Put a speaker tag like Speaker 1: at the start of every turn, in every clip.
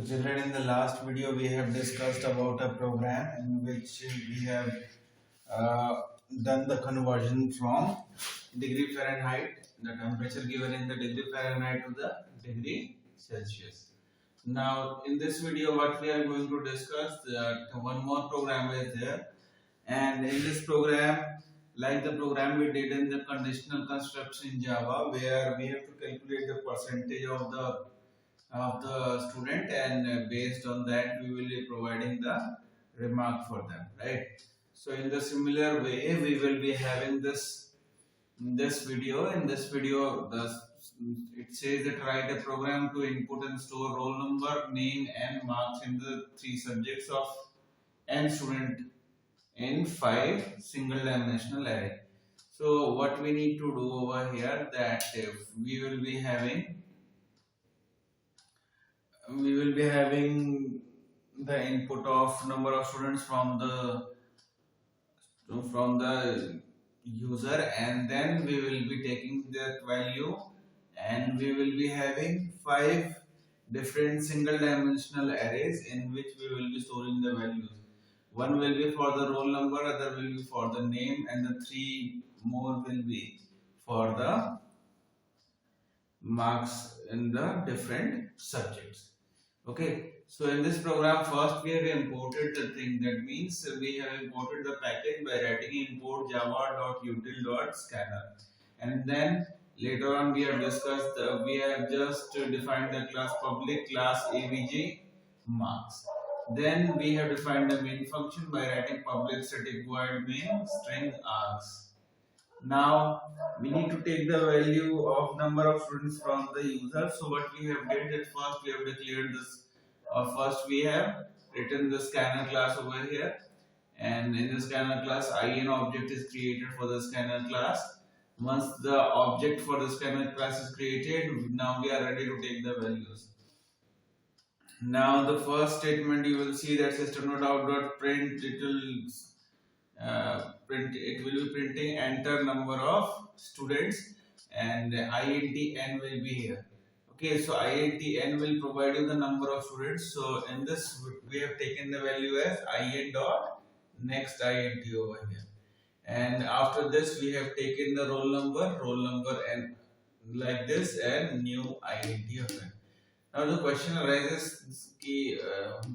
Speaker 1: Children, in the last video we have discussed about a program in which we have uh, done the conversion from degree Fahrenheit, the temperature given in the degree Fahrenheit, to the degree Celsius. Now, in this video, what we are going to discuss, that one more program is there, and in this program, like the program we did in the conditional construction in Java, where we have to calculate the percentage of the student, and based on that we will be providing the remark for them, right? So in the similar way we will be having this video. In this video, it says that write a program to input and store roll number, name and marks in the three subjects of n student in 5 single dimensional array. So what we need to do over here, that we will be having the input of number of students from the user, and then we will be taking that value, and we will be having 5 different single dimensional arrays in which we will be storing the values. One will be for the roll number, other will be for the name, and the 3 more will be for the marks in the different subjects. Okay, so in this program, first we have imported the thing. That means we have imported the package by writing import java.util.scanner, and then later on we have discussed, we have just defined the class public class avg marks. Then we have defined the main function by writing public static void main string args. Now we need to take the value of number of students from the user. So what we have did, that first we have declared this, first we have written the scanner class over here, and in the scanner class in object is created for the scanner class. Once the object for the scanner class is created, now we are ready to take the values. Now the first statement, you will see that system.out.print, it will be printing enter number of students, and int n will be here. Okay, so int n will provide you the number of students. So in this we have taken the value as in dot next int over here, and after this we have taken the roll number and like this, and new int of it. Now the question arises,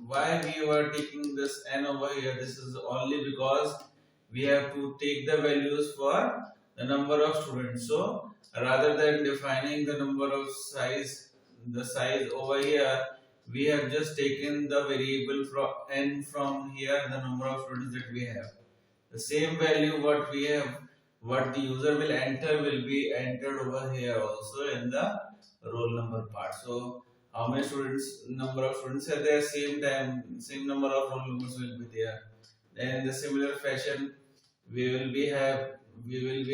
Speaker 1: why we were taking this n over here? This is only because we have to take the values for the number of students. So rather than defining the number of the size over here, we have just taken the variable from n from here, the number of students that we have. The same value what the user will enter will be entered over here also in the roll number part. So how many students, number of students are there, same number of roll numbers will be there. Then in the similar fashion, we will be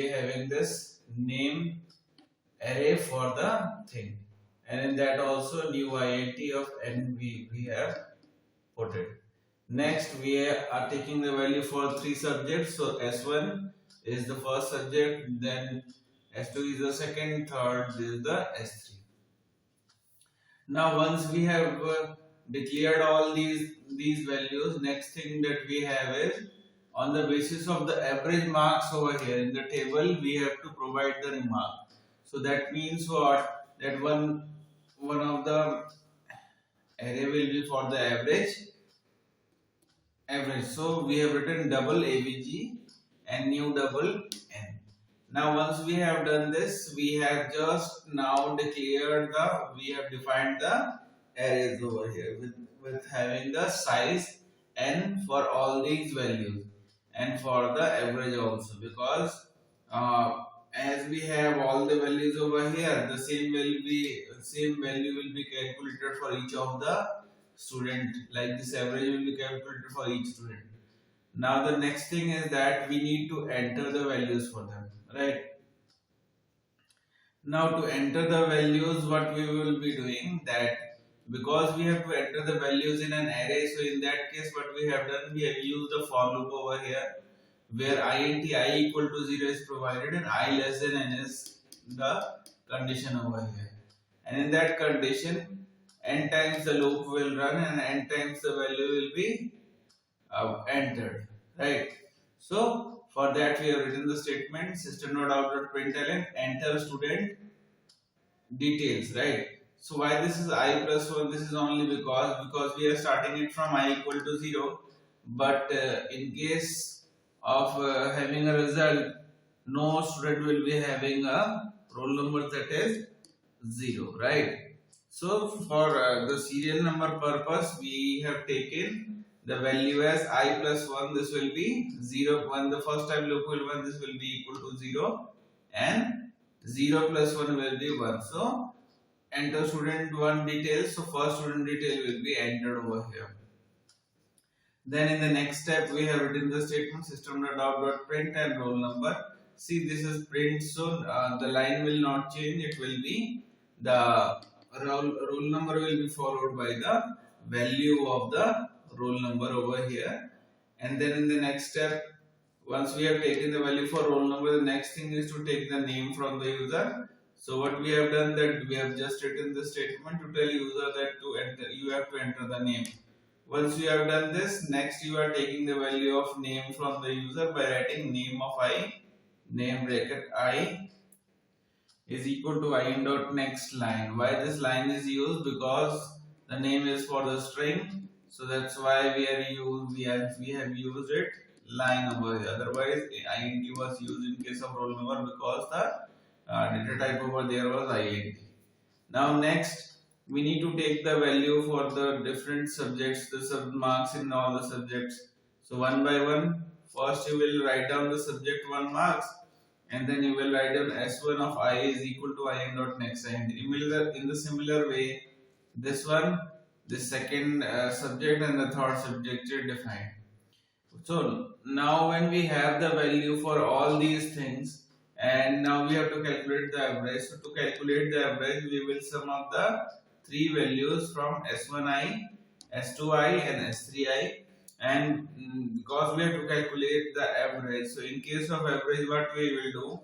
Speaker 1: having this name array for the thing, and in that also new int of n we have put it. Next we are taking the value for 3 subjects. So s1 is the first subject, then s2 is the second, third is the s3. Now once we have declared all these values, next thing that we have is, on the basis of the average marks over here in the table, we have to provide the remark. So that means what? That one of the array will be for the average. So we have written double avg and new double n. Now once we have done this, we have just now defined the arrays over here with having the size n for all these values, and for the average also, because as we have all the values over here, the same value will be calculated for each of the student. Like this average will be calculated for each student. Now the next thing is that we need to enter the values for them, right? Now to enter the values, what we will be doing, that because we have to enter the values in an array, so in that case what we have done, we have used the for loop over here, where int I equal to 0 is provided and I less than n is the condition over here, and in that condition n times the loop will run and n times the value will be entered, right? So for that we have written the statement system.out.println enter student details, right? So why this is I plus 1? This is only because we are starting it from I equal to 0, but in case of having a result, no student will be having a roll number that is 0, right? So for the serial number purpose, we have taken the value as I plus 1. This will be 0. When the first time loop will run, this will be equal to 0, and 0 plus 1 will be 1. So enter student 1 details. So first student detail will be entered over here. Then in the next step, we have written the statement system.out.print and roll number. See, this is print, so the line will not change. It will be the roll number will be followed by the value of the roll number over here. And then in the next step, once we have taken the value for roll number, the next thing is to take the name from the user. So what we have done, that we have just written the statement to tell user that to enter, you have to enter the name. Once you have done this, next you are taking the value of name from the user by writing name of I, name bracket I is equal to I dot next line. Why this line is used? Because the name is for the string, so that's why we have used it line over here. Otherwise, int was used in case of roll number because the data type over there was int. Now next, we need to take the value for the different subjects, the sub marks in all the subjects. So one by one, first you will write down the subject 1 marks, and then you will write down S1 of I is equal to I dot next. And in the similar way, this one, the second subject and the third subject are defined. So now when we have the value for all these things, and now we have to calculate the average. So to calculate the average, we will sum up the three values from S1i, S2i and S3i, and because we have to calculate the average, so in case of average, what we will do,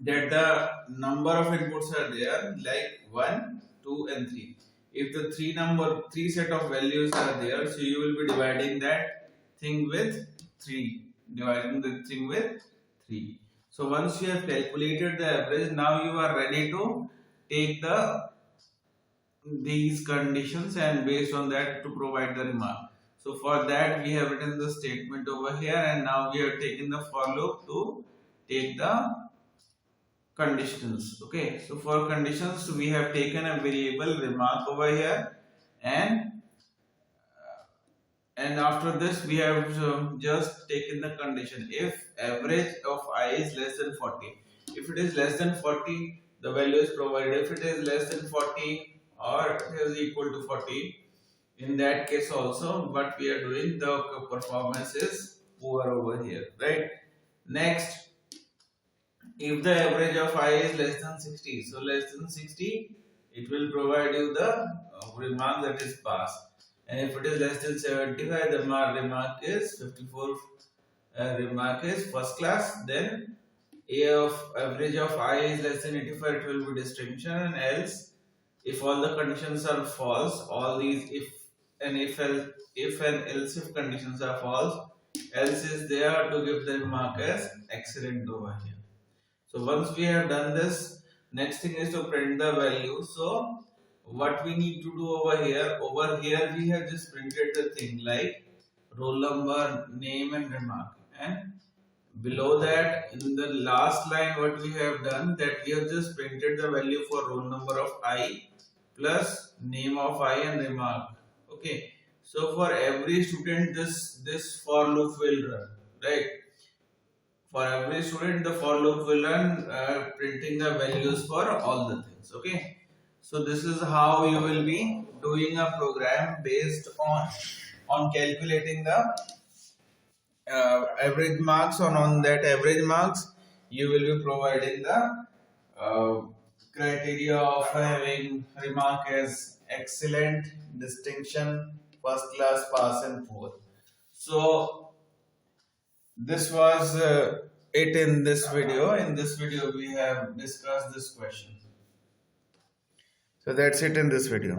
Speaker 1: that the number of inputs are there like 1, 2 and 3. If the three set of values are there, so you will be dividing that thing with 3, dividing the thing with 3. So once you have calculated the average, now you are ready to take these conditions and based on that to provide the remark. So for that we have written the statement over here, and now we have taken the for loop to take the conditions. Okay, so for conditions we have taken a variable remark over here, and after this we have just taken the condition if average of I is less than 40. If it is less than 40, the value is provided. If it is less than 40 or it is equal to 40, in that case also what we are doing, the performance is poor over here, right? Next, if the average of I is less than 60, so less than 60, it will provide you the remark that is passed. And if it is less than 75, the remark is 54, remark is first class. Then A of average of I is less than 85, it will be distinction, and else if all the conditions are false, all these if and else if conditions are false, else is there to give the remark as excellent over here. So once we have done this, next thing is to print the value. So what we need to do over here we have just printed the thing like roll number, name and remark, and below that in the last line what we have done, that we have just printed the value for roll number of I plus name of I and remark. Okay, so for every student this for loop will run, right? For every student the for loop will run, printing the values for all the things. Okay, so this is how you will be doing a program based on calculating the average marks. On that average marks you will be providing the criteria of having remark as excellent, distinction, first class, pass and poor. So this was it in this video. In this video we have discussed this question. So that's it in this video.